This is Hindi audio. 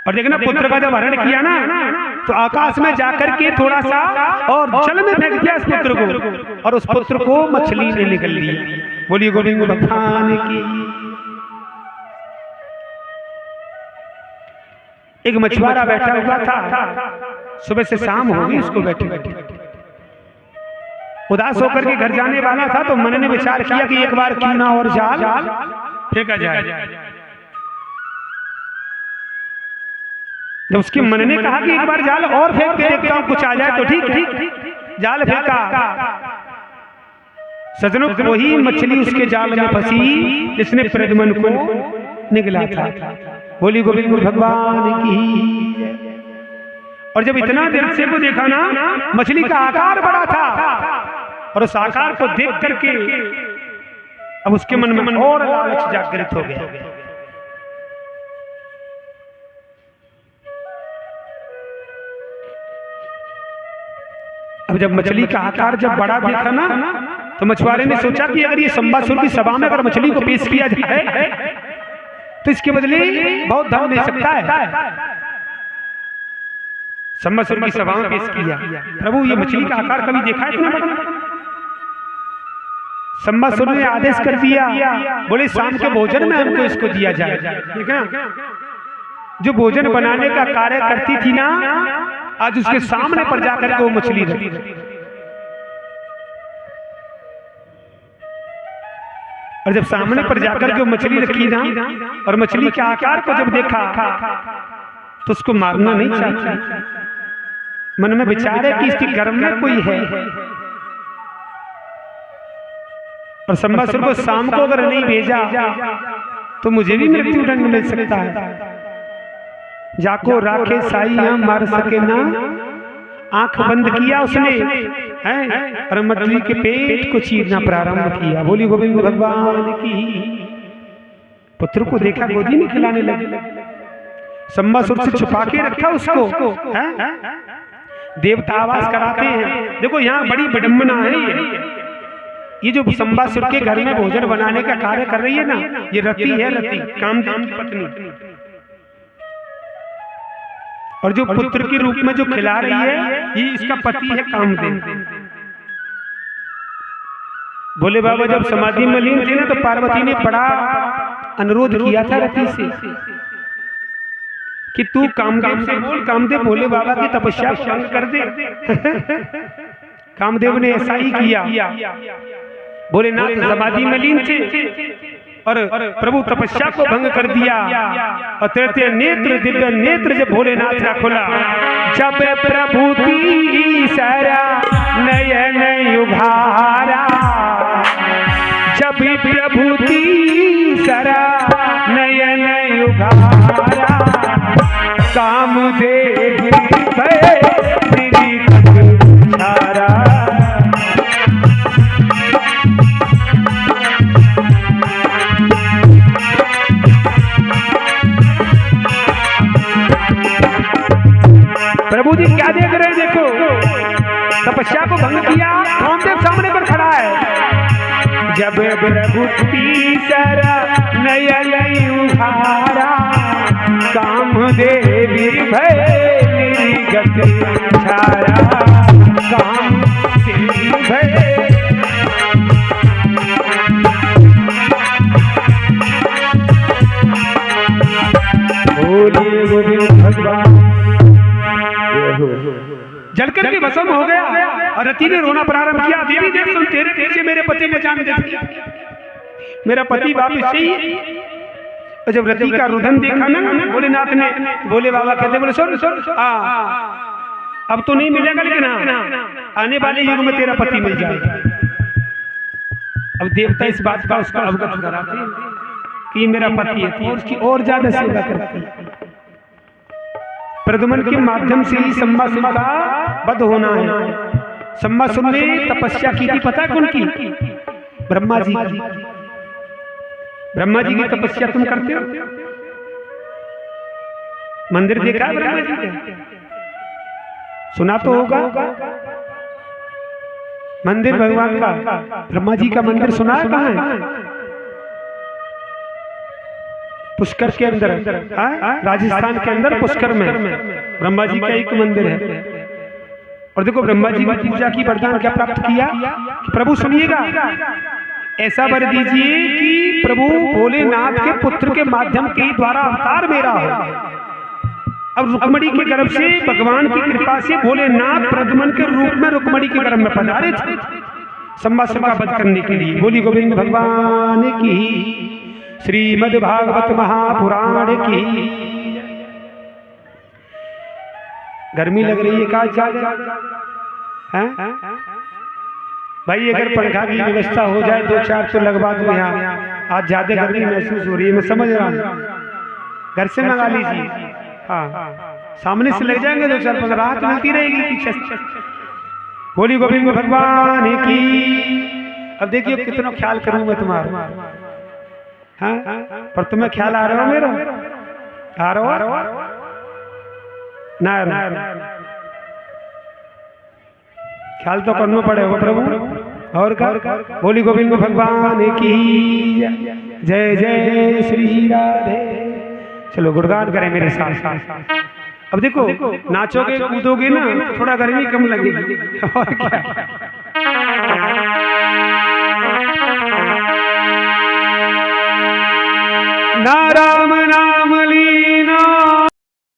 और देखना पुत्र का जब हरण किया ना तो आकाश में जाकर के थोड़ा सा और जल में फेंक दिया उस पुत्र को, और उस पुत्र को मछली ने निकल लिया। बोलिए गोविंद भगवान की। एक मछुआरा बैठा हुआ था, सुबह से शाम हो गई उसको बैठे बैठे, उदास होकर के घर जाने वाला था। तो मन ने विचार किया कि एक बार क्यों ना और जाल फेंका जाए। जब उसके मन ने कहा कि एक बार जाल और फेंक के देखता हूं कुछ आ जाए तो ठीक, जाल फेंका। सजनों, वही मछली उसके जाल में फंसी जिसने प्रद्युम्न को निगला था। बोली गोविंद भगवान की। और जब इतना देर से वो देखा ना, मछली का आकार बड़ा था, और उस आकार को देख करके अब उसके मन में और लालच जागृत हो गया। अब जब मछली का आकार जब बड़ा देखा ना, तो मछुआरे ने सोचा कि अगर ये संबासुर की सभा में अगर मछली को पेश किया जाए तो इसके बदले बहुत धन दे सकता है। संबासुर की सभा में पेश किया, प्रभु ये मछली का आकार कभी देखा है तुमने? संबासुर ने आदेश कर दिया, बोले शाम के भोजन में हमको इसको दिया जाए। देखना, जो भोजन बनाने का कार्य करती थी ना, आज उसके सामने पर जाकर के वो मछली रखी। और जब सामने पर जाकर के वो मछली रखी ना, और मछली के आकार को जब देखा तो उसको मारना नहीं चाहता। मन में विचार है कि इसके गर्भ में कोई है, और संबासुर को शाम को अगर नहीं भेजा तो मुझे भी मृत्यु दंड मिल सकता है। जाको राखे साई हम मार सके ना, आंख बंद किया उसने है, और मछली के पेट को चीरना प्रारंभ किया। बोली गोविंद भगवान की। पुत्र को देखा, गोदी में खिलाने लगे। संबासुर से छुपा के रखा उसको, है? देवता आवाज कराते हैं। देखो यहाँ बड़ी विडंबना है। ये जो संबासुर के घर में भोजन बनाने का कार्य कर रही है ना, ये रति है, रति कामदेव की पत्नी। और जो पुत्र के रूप में जो खिला रही है, ये इसका पति है कामदेव। भोले बाबा जब समाधि में लीन थे ना, तो पार्वती ने बड़ा अनुरोध किया था रति से कि तू कामदेव से बोल, कामदेव भोले बाबा की तपस्या को भंग कर दे। कामदेव ने ऐसा ही किया। भोलेनाथ समाधि में लीन थे और प्रभु तपस्या को भंग कर दिया, और तेरे नेत्र, दिव्य नेत्र जब भोलेनाथ का खुला, जब प्रभु तीसरा नयन उघारा, जब प्रभु तीसरा नयन उघारा, कामदेव छारा। प्रभु जी क्या देख रहे हैं? देखो, तपस्या को भंग किया, कामदेव सामने पर खड़ा है। जब प्रभु तीसरा नयन उघारा, कामदेव भय निर्गत छारा, कामदेव भय। बोलिए गोविंद भगवान। जलकर के भस्म हो गया, और रति ने रोना प्रारंभ किया। देवी देव सुन, तेरे पीछे मेरे पति ने जान दे दी, मेरा पति वापिस चाहिए। और जब रति का रुदन देखा ना भोलेनाथ ने, भोले बाबा कहते, बोले सुन अब तो नहीं मिलेगा, लेकिन आने वाले युग में तेरा पति मिल जाएगा। अब देवता इस बात का उसको अवगत कराते हैं कि मेरा पति है, तो उसकी और ज्यादा सेवा करती है। प्रद्युम्न के माध्यम से ही संबासुर का वध होना है। संबासुर ने तपस्या की थी, पता कौन की? ब्रह्मा जी की। ब्रह्मा जी की तपस्या तुम करते हो? मंदिर देखा है ब्रह्मा जी का? सुना तो होगा। मंदिर भगवान का, ब्रह्मा जी का मंदिर सुना है कहाँ है? पुष्कर के अंदर, राजस्थान के अंदर पुष्कर में ब्रह्मा जी का एक मंदिर है। और देखो ब्रह्मा जी ने पूजा की, वरदान क्या प्राप्त किया कि प्रभु सुनिएगा, ऐसा वर दीजिए कि प्रभु भोलेनाथ के पुत्र के माध्यम के द्वारा अवतार मेरा हो। अब रुक्मणी के गर्भ से भगवान की कृपा से भोलेनाथ प्रद्युम्न के रूप में रुक्मणी के गर्भ में पधारे थे संवत्सर का वध करने के लिए। बोली गोविंद भगवान की, श्रीमद् भागवत महापुराण की। गर्मी लग रही है का भाई? अगर पंखा की व्यवस्था हो जाए 2-4 तो लगवा दो यहाँ। आज ज्यादा गर्मी महसूस हो रही है, मैं समझ रहा हूँ। घर से मंगा लीजिए। हाँ, सामने से लग जाएंगे 2-4 राहत मिलती रहेगी पीछे से। बोली गोविंद भगवान की। अब देखिए कितना ख्याल करूं मैं तुम्हारा, हाँ, पर तुम्हें ख्याल आ रहा हो मेरा? आ रहा हो ना? ख्याल तो करना पड़ेगा प्रभु। और क्या? बोली गोविंद भगवान की जय जय श्री राधे। चलो गुणगान करें मेरे साथ। अब देखो नाचोगे कूदोगे ना, थोड़ा गर्मी कम लगेगी। और क्या?